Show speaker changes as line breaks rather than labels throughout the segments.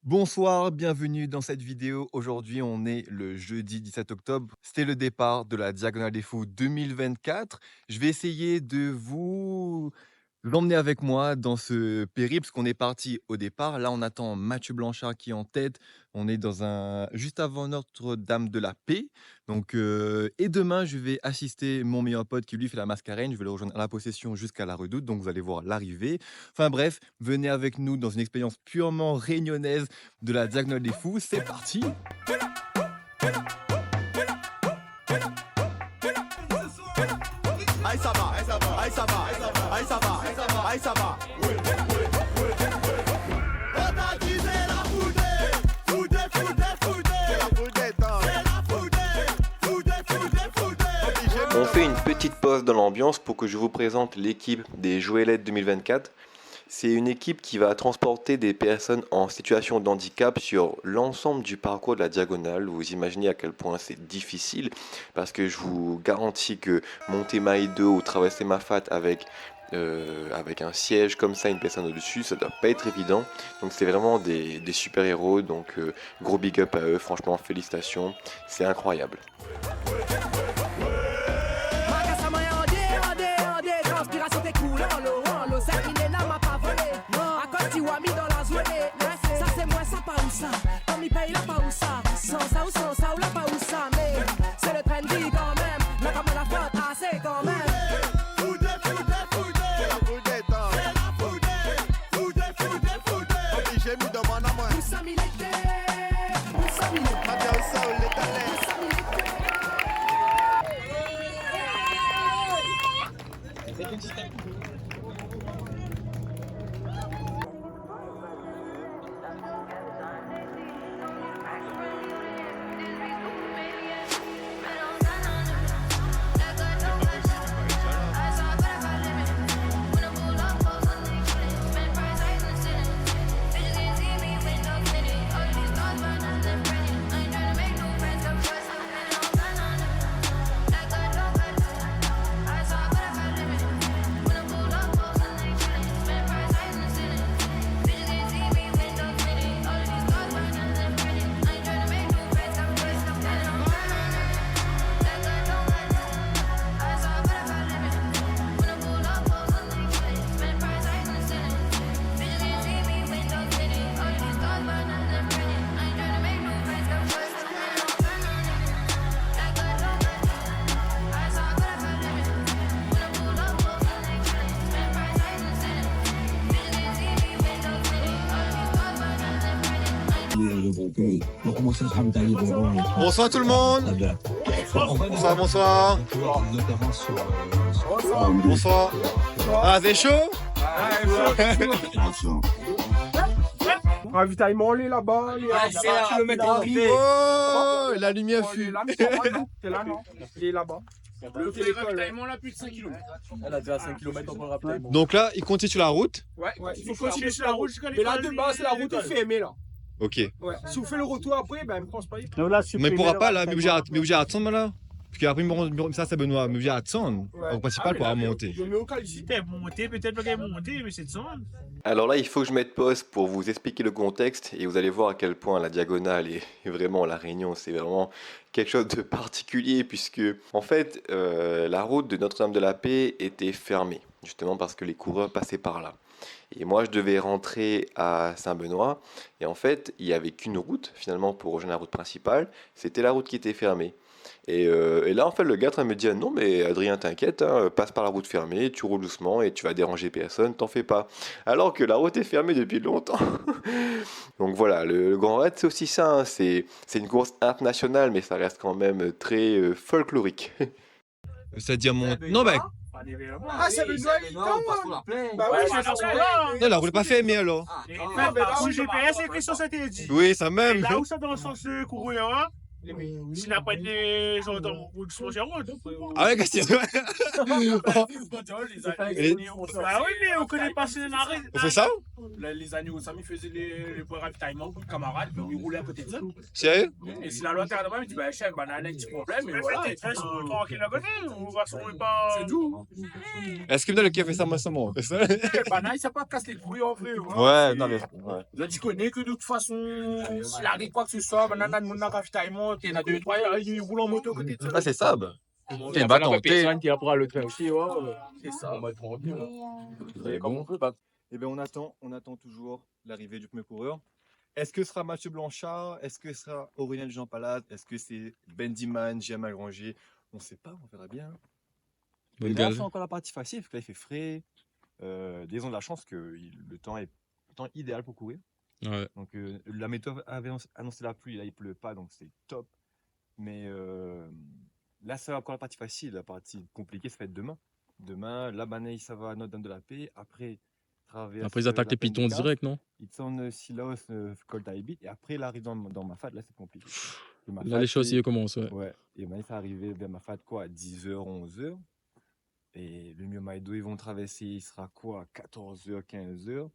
Bonsoir, bienvenue dans cette vidéo. Aujourd'hui, on est le jeudi 17 octobre. C'était le départ de la Diagonale des Fous 2024. Je vais essayer de vous l'emmener avec moi dans ce périple, parce qu'on est parti au départ. Là, on attend Mathieu Blanchard qui est en tête. On est juste avant Notre-Dame de la Paix. Donc, et demain, je vais assister mon meilleur pote qui lui fait la Mascarène. Je vais le rejoindre à la possession jusqu'à la Redoute. Donc, vous allez voir l'arrivée. Enfin bref, venez avec nous dans une expérience purement réunionnaise de la Diagonale des Fous. C'est parti!
Aïe ça va, aïe ça va, aïe ça va, aïe ça va, aïe ça va, aïe ça va. On a dit c'est la foudée, foudée, foudée, foudée. C'est la foudée, c'est la foudée, foudée, foudée, foudée.
On fait une petite pause dans l'ambiance pour que je vous présente l'équipe des Joëlettes 2024. C'est une équipe qui va transporter des personnes en situation de handicap sur l'ensemble du parcours de la diagonale. Vous imaginez à quel point c'est difficile, parce que je vous garantis que monter Maïdo ou traverser Mafat avec un siège comme ça, une personne au-dessus, ça doit pas être évident. Donc c'est vraiment des super-héros, donc gros big up à eux, franchement félicitations, c'est incroyable.
C'est le trendy quand même, mais comme la flotte assez quand même.
Foudée, foudée, foudée. C'est la foudée, c'est la foudée, foudée, foudée, foudée. Obligé, me demande à moi.
Nous sommes militaires, nous sommes militaires.
Ma bien au sol, l'étalé.
Bonsoir tout le monde! Bonsoir, bonsoir! Bonsoir! Ah, c'est chaud?
Ravitaillement, il est là-bas, il est à 5 km.
Oh, la lumière fume!
C'est là, non? Il est là-bas.
Le ravitaillement là, plus de 5 km.
Elle a déjà 5 km pour le ravitaillement.
Donc là, il continue sur la route.
Ouais, il faut continuer sur la route. Mais là, de base, la route est fermée, là.
Ok.
Ouais. Si vous faites le retour après, ben, je pense pas.
Mais il pourra pas là, mais obligé à attendre là. Parce qu'après, ça c'est Benoît, mais obligé à attendre. Au principal pour monter.
Je mets au calcul.
Peut-être monter, peut-être pas monter, mais c'est de son.
Alors là, il faut que je mette pause pour vous expliquer le contexte et vous allez voir à quel point la diagonale est vraiment la Réunion, c'est vraiment quelque chose de particulier puisque en fait la route de Notre-Dame de la Paix était fermée justement parce que les coureurs passaient par là. Et moi, je devais rentrer à Saint-Benoît et en fait, il n'y avait qu'une route finalement pour rejoindre la route principale, c'était la route qui était fermée. Et là, en fait, le gars me dit ah non, mais Adrien, t'inquiète, hein, passe par la route fermée, tu roules doucement et tu vas déranger personne, t'en fais pas. Alors que la route est fermée depuis longtemps. Donc voilà, le Grand Raid, c'est aussi ça, hein, c'est une course internationale, mais ça reste quand même très folklorique.
C'est-à-dire mon. Non, bah.
Ah, c'est le soir, il tombe. Bah oui, c'est ça.
Non, la route n'est pas fermée alors.
Sur le GPS, c'est écrit sur cette dit.
Oui, ça même.
Là où ça dans le sens courant, S'il n'a pas été genre dans mon bout de son géant,
Ah ouais, qu'est-ce que c'est?
bah oui, mais on connaît pas ces narrés.
On fait ça?
Les années où Samy faisait les points ravitaillement pour le camarade, puis il roulait à côté de ça.
Sérieux?
Et si la loi t'arrête de même, il dit, bah chef, bah on a un petit problème, mais voilà. Tranquille à côté, on va se trouver pas. C'est tout.
Est-ce que le qui a fait ça massivement? C'est ça?
Bah non, il sait pas casser les couilles en vrai.
Ouais, non mais. Ouais.
Là, tu connais que de toute façon, s'il arrive quoi que ce soit, banana de mon ravitaillement, t'es là 2-3, il roule en moto à côté de ça.
Ah, c'est ça, bah.
Il
T'es battant,
personne qui apprend le train aussi, ouais. C'est ça, on va être tranquille.
C'est bon. Eh bien, on attend toujours l'arrivée du premier coureur. Est-ce que ce sera Mathieu Blanchard? Est-ce que ce sera Aurélien Jean Palade? Est-ce que c'est Bendiman, Jamal Granger? On ne sait pas, on verra bien. Mais là, c'est encore la partie facile, parce que là, il fait frais. Ils ont de la chance que le temps est idéal pour courir.
Ouais.
Donc, la météo avait annoncé la pluie, là, il pleut pas, donc c'est top. Mais là, c'est encore la partie facile. La partie compliquée, ça va être demain. Demain, la Banaï, ça va à Notre-Dame de la Paix. Après,
ils attaquent les pitons direct, non?
Ils sont Silos, Col Taibit. Et après, il arrive dans Mafat. Là, c'est compliqué.
Là, les choses y commencent.
Ouais. Et maintenant, ça arrivé vers Mafat, quoi, à 10h, 11h. Et le Mio-Maïdo, ils vont traverser, il sera quoi, à 14h, 15h.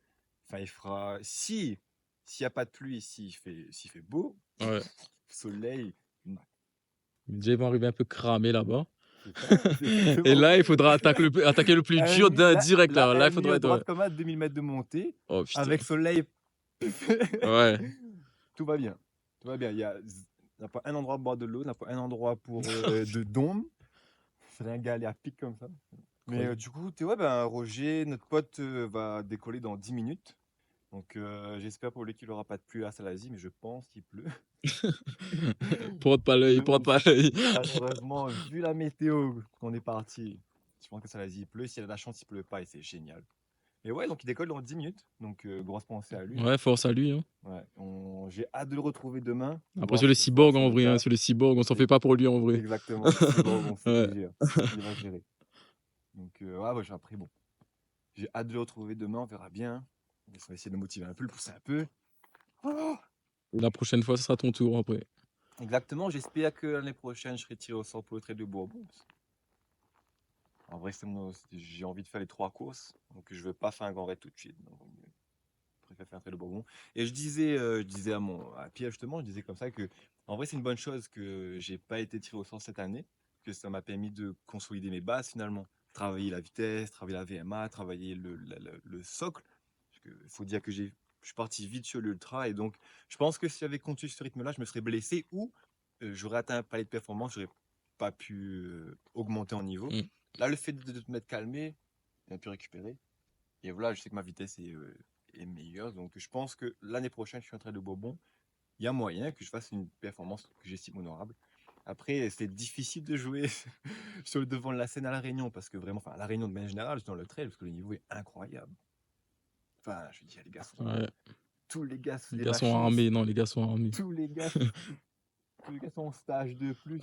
Enfin, il fera. S'il n'y a pas de pluie, s'il fait beau,
Ouais.
soleil.
Déjà, ils vont arriver un peu cramés là-bas. Et là, il faudra attaquer le plus dur direct. Là, il faudra être.
Comme à 2000 mètres de montée,
Oh, putain.
avec soleil.
Ouais.
Tout va bien. Tout va bien. Il n'y a pas un endroit au bord de l'eau, il n'y a pas un endroit pour de dôme. C'est un gars à pic comme ça. Mais du coup, Roger, notre pote, va décoller dans 10 minutes. Donc j'espère pour lui qu'il n'aura pas de pluie à Salazie, mais je pense qu'il pleut.
Porte pas l'œil.
Malheureusement, vu la météo qu'on est parti, je pense que Salazie il pleut. S'il a de la chance, il pleut pas et c'est génial. Mais ouais, donc il décolle dans 10 minutes. Donc grosse pensée à lui.
Ouais, force à lui. Hein.
Ouais, j'ai hâte de le retrouver demain.
Après, sur les cyborgs en vrai, hein, sur les cyborgs, on s'en fait pas pour lui en vrai.
Exactement. Les cyborgs, on sait qu'il il va gérer. Donc après, bon. J'ai hâte de le retrouver demain, on verra bien. On va essayer de le motiver un peu, le pousser un peu. Oh,
La prochaine fois, ce sera ton tour après.
exactement, j'espère que l'année prochaine, je serai tiré au sort pour le Trail de Bourbon. En vrai, j'ai envie de faire les 3 courses, donc je ne veux pas faire un grand raid tout de suite. Donc, je préfère faire un Trail de Bourbon. Et je disais à Pierre justement, je disais comme ça que en vrai, c'est une bonne chose que j'ai pas été tiré au sort cette année, que ça m'a permis de consolider mes bases finalement. Travailler la vitesse, travailler la VMA, travailler le socle. Il faut dire que je suis parti vite sur l'ultra et donc je pense que si j'avais continué ce rythme-là, je me serais blessé ou j'aurais atteint un palier de performance, j'aurais pas pu augmenter en niveau. Là, le fait de m'être calmé, j'ai pu récupérer. Et voilà, je sais que ma vitesse est meilleure. Donc je pense que l'année prochaine, je suis en train de Bourbon. Il y a moyen que je fasse une performance que j'estime honorable. Après, c'est difficile de jouer sur le devant de la scène à La Réunion parce que vraiment, à La Réunion de manière générale, dans le trail, parce que le niveau est incroyable. Enfin, je veux dire, les gars sont.
Ouais.
Tous les gars sont.
Les gars sont armés, non, les gars sont armés.
Tous les gars sont en stage de plus.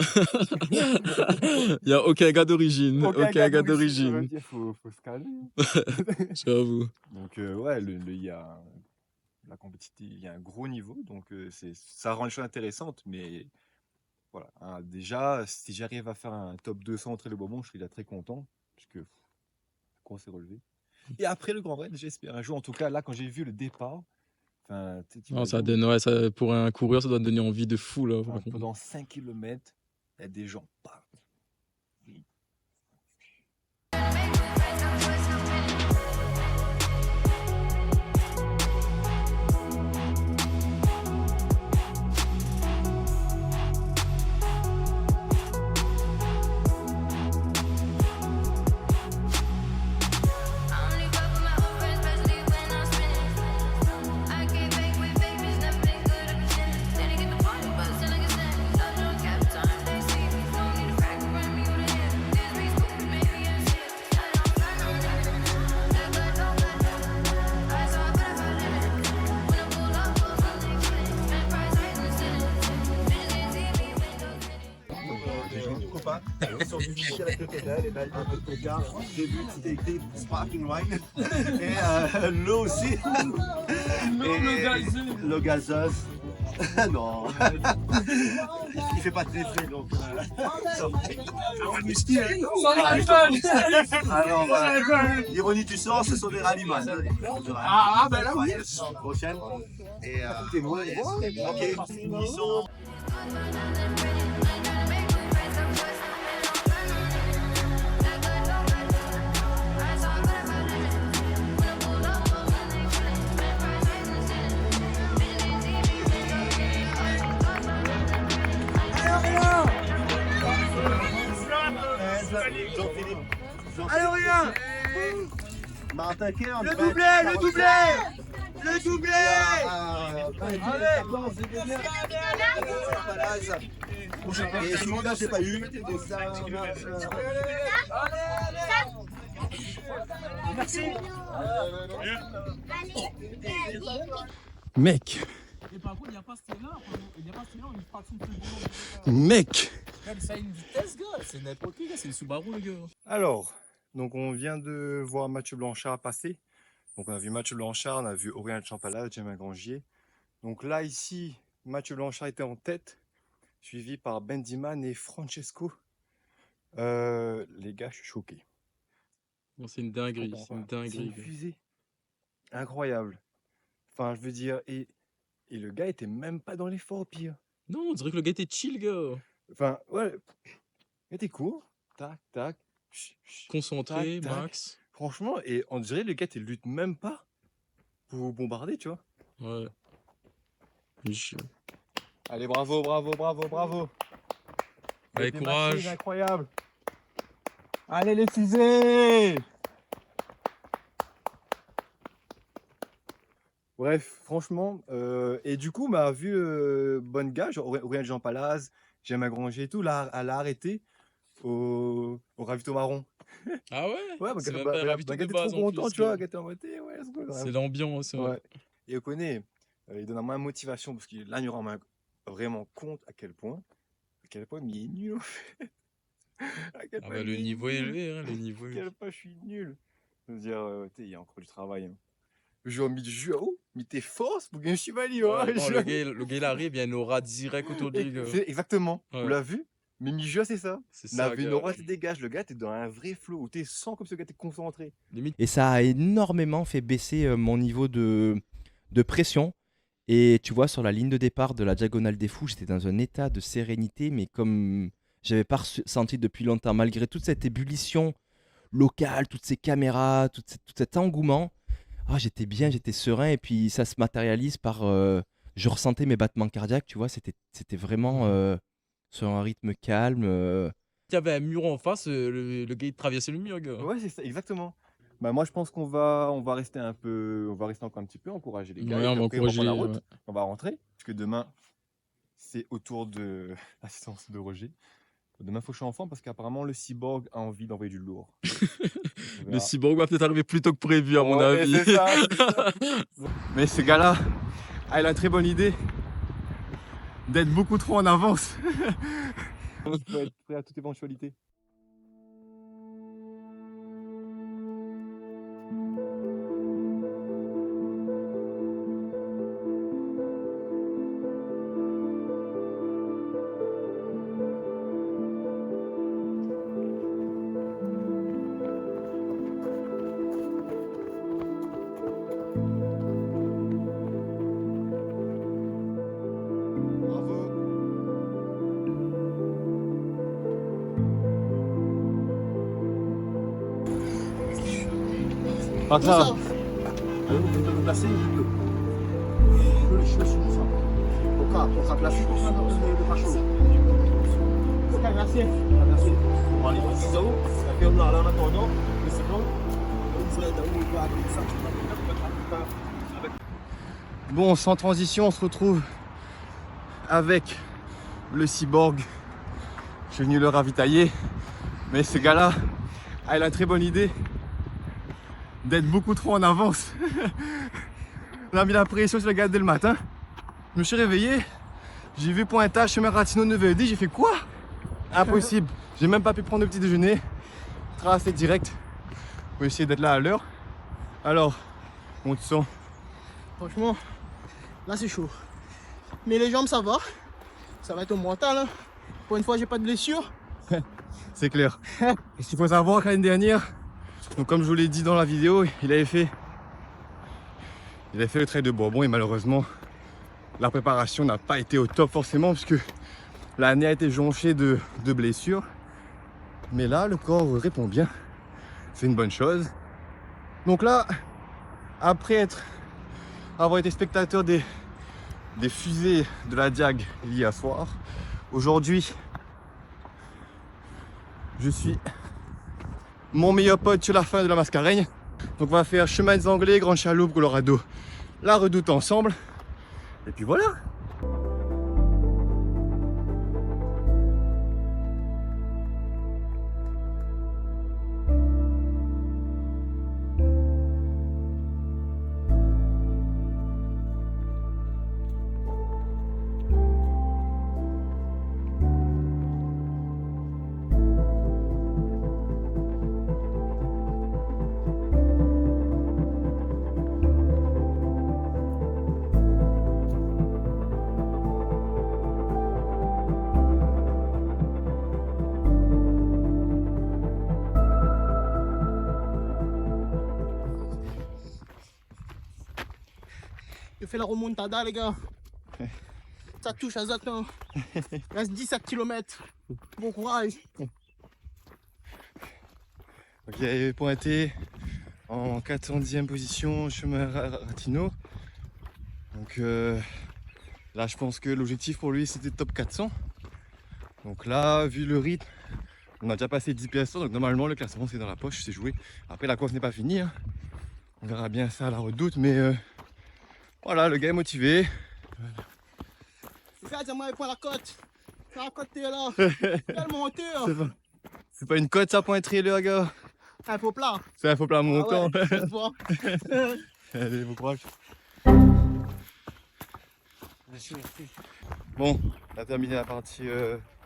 Il n'y a aucun gars d'origine. Aucun gars
Ça
d'origine.
veut dire, faut se calmer.
J'avoue.
Donc, ouais, il y a la compétition, il y a un gros niveau. Donc, ça rend les choses intéressantes. Mais voilà. Hein, déjà, si j'arrive à faire un top 200 entre les Bourbons, je serai là très content. Puisque qu'on s'est relevé. Et après le Grand Raid, j'espère un jour. En tout cas, là, quand j'ai vu le départ.
Non, ça donne, ouais, ça, pour un coureur, ça doit donner envie de fou. Là,
pendant 5 km, il y a des gens partout.
Sur du whisky avec le pédale, et ben un peu de coca. J'ai vu, c'était écrit Sparkling Wine. Et l'eau aussi. Et l'eau gazeuse.
Non. Il fait pas de défait donc. Alors, l'ironie du sort, ce sont des rallyman.
Ah, ben là, oui.
Prochaine. Et ok, ils sont. Jean-Philippe.
Allez, rien.
M'a attaqué en
Le doublé, le doublé. Le doublé.
Et ce moment-là, j'ai pas eu.
Merci.
Mec,
Et par contre, il n'y a pas ce là, il n'y a pas ce là, une fraction de seconde.
mec.
Ça a une vitesse, gars. C'est n'importe qui, gars. C'est une Subaru, le gars.
Alors, donc on vient de voir Mathieu Blanchard passer. Donc on a vu Mathieu Blanchard, on a vu Aurélien Champalade, Jamin Grangier. Donc là, ici, Mathieu Blanchard était en tête, suivi par Bendiman et Francesco. Les gars, je suis choqué.
Bon, c'est une dinguerie, c'est une
C'est une
dinguerie.
fusée incroyable. Enfin, je veux dire, et le gars était même pas dans l'effort au pire.
Non, on dirait que le gars était chill, gars.
Enfin, ouais, il était court. Tac, tac.
Concentré,
Tac, tac.
max.
Franchement, et on dirait le gars, il lutte même pas pour bombarder, tu vois.
Ouais. Michel.
Allez, bravo, bravo, bravo, bravo.
Allez,
Des
courage.
machines incroyables. Allez, les fusées. Bref, franchement, et du coup, m'a vu bonne gage, Aurélien Jean Palaz, Jamin Granger et tout, là, elle a arrêté au ravito marron.
Ah ouais?
Ouais,
C'est même
bah,
pas un
bah,
ravito
bah,
de
t'es
base
trop
en
content,
plus,
tu vois,
gars.
qu'elle était en mode, eh, ouais, let's go,
C'est l'ambiance, ouais.
ouais. Et on connaît, il donne moins de motivation parce que là, il nous rend vraiment compte à quel point mais il est nul en fait. À quel
Ah
point
bah,
il
le
est
niveau est
nul.
élevé, hein, le niveau
À
est
quel point je suis nul. Je veux dire, il y a encore du travail. Hein. Genre, mais tes forces pour que je suis valide.
Ouais, non, le gars, il arrive, il y a une aura direct autour de lui, gars.
C'est exactement,
Ouais.
on l'a vu, mais Mijua, c'est ça.
C'est
On a
ça,
vu une
gars.
aura se dégage, le gars, t'es dans un vrai flow où t'es sans comme ce gars, t'es concentré.
Limite,
Et ça a énormément fait baisser mon niveau de pression. Et tu vois, sur la ligne de départ de la Diagonale des Fous, j'étais dans un état de sérénité, mais comme j'avais pas senti depuis longtemps, malgré toute cette ébullition locale, toutes ces caméras, tout cet engouement. Ah, j'étais bien, j'étais serein, et puis ça se matérialise par... je ressentais mes battements cardiaques, tu vois, c'était vraiment sur un rythme calme.
il y avait un mur en face, le gars, il traversait le mur, gars.
Ouais, c'est ça, exactement. Bah, moi, je pense qu'on va rester encore un petit peu, encourager les gars.
Ouais,
et
on
puis
va
après,
encourager
reprend la
les-
route. On va rentrer, puisque demain, c'est au tour de l'assistance de Roger. Demain, faut que je sois enfant parce qu'apparemment, le cyborg a envie d'envoyer du lourd. On
Le
verra.
cyborg va peut-être arriver plus tôt que prévu, à mon
Ouais,
avis.
c'est ça, c'est ça. Mais ce gars-là, il a une très bonne idée d'être beaucoup trop en avance. On peut être prêt à toute éventualité. Bravo. Pas grave.
Placé. Le cheveu sur ça. Au cas placé. Le pas chaud. Ok, merci. Merci. On va aller au ciseau. La ferme là, en attendant. Mais c'est bon. Vous êtes où on va avec ça.
Bon, sans transition, on se retrouve avec le cyborg. Je suis venu le ravitailler. Mais ce gars-là, il a une très bonne idée d'être beaucoup trop en avance. On a mis la pression sur le gars dès le matin. Je me suis réveillé, j'ai vu pointage chemin Ratino 9h10, j'ai fait quoi? Impossible. J'ai même pas pu prendre le petit déjeuner. Tracé direct pour essayer d'être là à l'heure. Alors, on te sent.
Franchement, là c'est chaud. Mais les jambes, ça va. Ça va être au mental. Hein. Pour une fois, j'ai pas de blessure.
C'est clair. Et ce qu'il faut savoir que l'année dernière, donc comme je vous l'ai dit dans la vidéo, il avait fait le trail de Bourbon et malheureusement la préparation n'a pas été au top forcément puisque l'année a été jonchée de blessures. Mais là, le corps répond bien. C'est une bonne chose. Donc là, après avoir été spectateur des fusées de la Diag hier soir, aujourd'hui, je suis mon meilleur pote sur la fin de la Mascareigne. Donc on va faire chemin des Anglais, Grande Chaloupe, Colorado, la Redoute ensemble. Et puis voilà.
Je fais la remontada, les gars. Ça touche à Zatin. Il reste 17 km. Bon courage.
Donc il avait pointé en 410e position chemin Ratino. Donc là je pense que l'objectif pour lui c'était top 400. Donc là vu le rythme, on a déjà passé 10 pièces, donc normalement le classement c'est dans la poche, c'est joué. Après la course n'est pas finie, hein. On verra bien ça à la Redoute, mais voilà, le gars est motivé.
Les gars, dis-moi, il prend la côte. La côte, t'es là. Quelle monture.
C'est pas une côte ça pour un trailer, gars.
C'est un faux plat.
C'est un faux plat montant.
Ah ouais, je vois.
Allez, bon courage. Bon, on a terminé la partie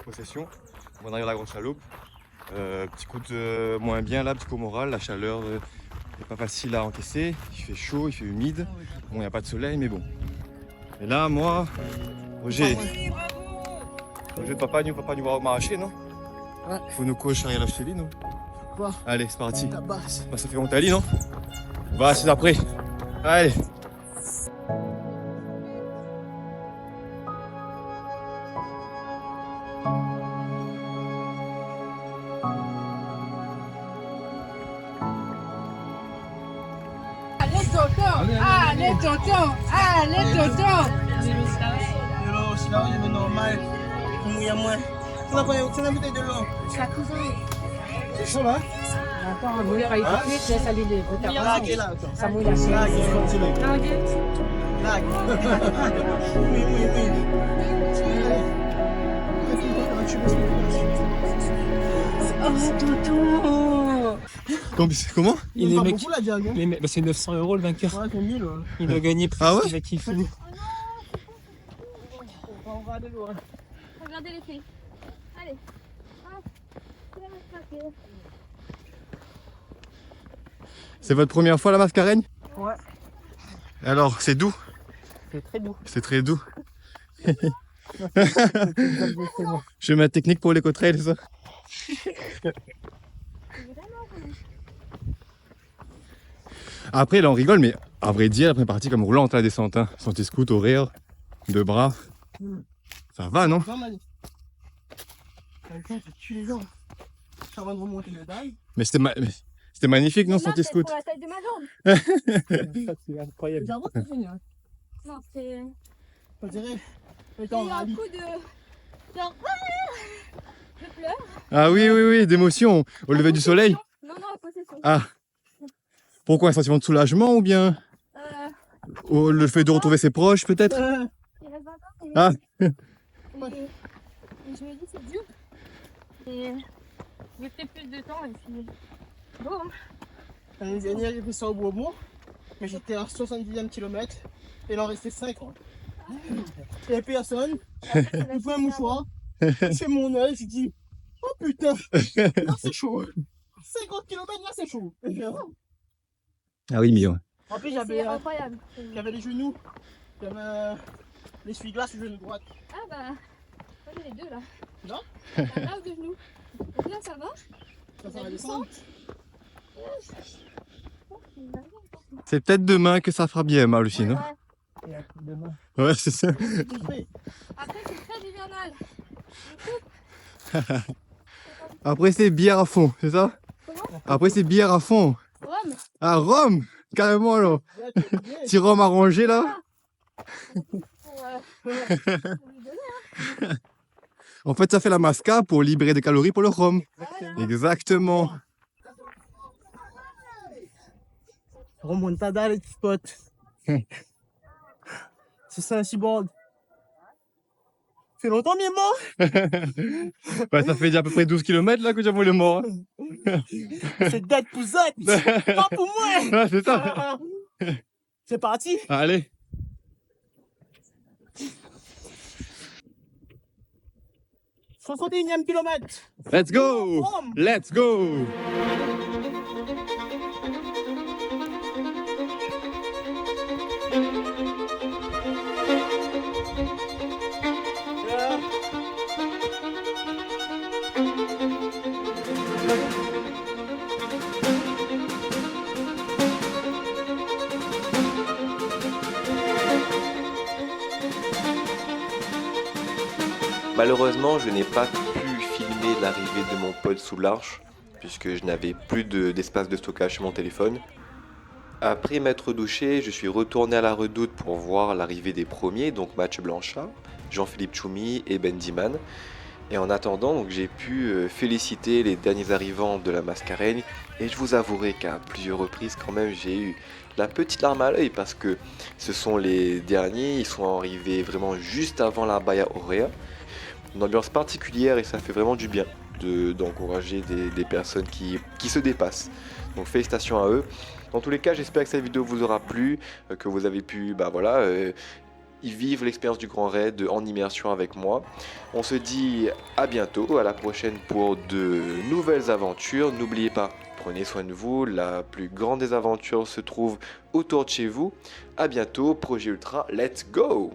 possession. On arrive à la Grande Chaloupe. Petit coup de moins bien là, petit coup moral, la chaleur n'est pas facile à encaisser. Il fait chaud, il fait humide. Bon, il n'y a pas de soleil, mais bon. Et là, moi, Roger, papa nous va m'arracher, non?
Ouais.
Faut nous cocher arrière la cheville, non?
Quoi?
Allez, c'est parti.
Ta basse.
Bah, ça fait Montali, non? Va, c'est après. Allez.
Allez, tonton! Allez, tonton! Allez, tonton!
De l'eau, si là, il est normal. Il mouille à moins. C'est la bouteille de l'eau. C'est chaud là?
Attends, vous l'avez pas écouté, je laisse aller les
Lague, là, attends.
Ça mouille la chaise.
Lague, continue. Lague. Oui, oui, oui.
Oh, tonton!
Donc, c'est comment?
Il est pas beaucoup la Diag. Hein.
Bah, c'est 900 € le vainqueur.
Ouais, c'est nul. Ouais.
Il a gagné plus.
Ah ouais?
Il a kiffé.
On va regarder l'eau. Hein.
Regardez les filles. Allez.
C'est votre première fois la Mascareigne?
Ouais.
Alors, c'est doux?
C'est très doux.
C'est très doux. Je vais ma technique pour l'éco-trail, ça. Après, là, on rigole, mais à vrai dire, la première partie comme roulante, la descente, hein. Senti scoot, horaire, deux bras. Ça va, non?
Pas mal. Quelqu'un qui tue les gens. Ça va de remonter le dalle.
Mais c'était magnifique, non,
Là,
Senti
c'est
scoot?
pour la taille de ma jambe.
C'est incroyable.
J'avoue, c'est génial.
Non, c'est.
On dirait.
Il y a un coup de. Genre. Je pleure.
Ah oui, oui, oui, d'émotion au lever du soleil.
Non, non, la possession.
Ah. Pourquoi? Un sentiment de soulagement ou bien le fait de retrouver ses proches, peut-être?
Il reste 20 ans. Et...
Ah.
et je me dis, c'est dur. Et j'ai fait plus de temps et puis. Bon.
L'année dernière, j'ai fait ça au Bourbon, mais j'étais à 70e kilomètre et il en restait 50. Il n'y avait personne. J'ai pris un mouchoir, c'est mon œil, j'ai dit oh putain, là c'est chaud. 50 km là c'est chaud.
Ah oui, mais ouais.
En plus
C'est
j'avais
incroyable.
les genoux, j'avais l'essuie-glace ou genou droite?
Ah bah, prenez les deux là.
Non?
Là ou de genoux. Donc là ça va.
Ça va descendre.
C'est peut-être demain que ça fera bien mal aussi, non?
Et après, demain.
Ouais, c'est ça.
Après c'est très hivernal.
Après, c'est bière à fond, c'est ça?
Comment?
Après, c'est bière à fond.
Rome.
Ah, rhum! Carrément, alors.
Là, tu es bien.
Petit rhum arrangé, là.
Pour lui donner.
En fait, ça fait la masca pour libérer des calories pour le rhum. Exactement.
Remontada les spots. C'est ça un cyborg. C'est longtemps bien mort.
Bah, ça fait déjà à peu près 12 km là que j'avoue le mort.
C'est date pouzotte. Pas pour moi.
Ah, c'est ça.
C'est parti.
Allez.
61e kilomètre.
Let's go. Let's go.
Malheureusement, je n'ai pas pu filmer l'arrivée de mon pote sous l'Arche, puisque je n'avais plus d'espace de stockage sur mon téléphone. Après m'être douché, je suis retourné à la Redoute pour voir l'arrivée des premiers, donc Mathieu Blanchard, Jean-Philippe Choumi et Ben Diman. Et en attendant, donc, j'ai pu féliciter les derniers arrivants de la Mascareigne, et je vous avouerai qu'à plusieurs reprises quand même j'ai eu la petite larme à l'œil parce que ce sont les derniers, ils sont arrivés vraiment juste avant la Baia Aurea. Une ambiance particulière et ça fait vraiment du bien d'encourager des personnes qui se dépassent. Donc félicitations à eux. Dans tous les cas, j'espère que cette vidéo vous aura plu, que vous avez pu y vivre l'expérience du Grand Raid en immersion avec moi. On se dit à bientôt, à la prochaine pour de nouvelles aventures. N'oubliez pas, prenez soin de vous, la plus grande des aventures se trouve autour de chez vous. À bientôt, Projet Ultra, let's go!